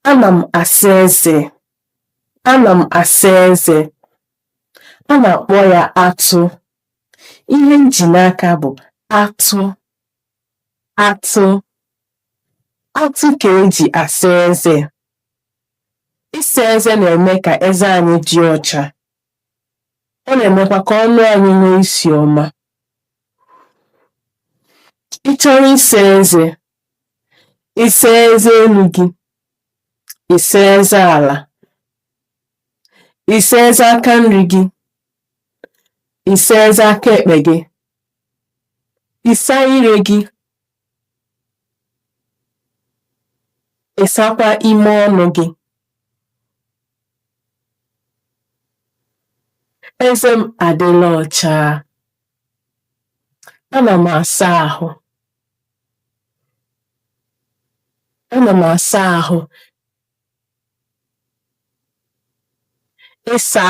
Ana m asa eze. Ana m asa eze. A na-akpọ ya atụ. Ihe m ji n'aka bụ atụ. Atụ. Atụ ka eji asa eze. Ịsa eze na-eme ka eze anyị dị ọcha. Ọ na-emekwa ka ọnụ anyị nwee isi ọma. Ị chọrọ ịsa eze, ị saa eze elu gị, ị saa eze ala, ị saa eze aka nri gị, ị saa eze aka ekpe gị, ị saa ire gị, ị sakwa ime ọnụ gị. Eze m adịla ọcha. Ana m asa ahụ. Ana m asa ahụ. Ịsa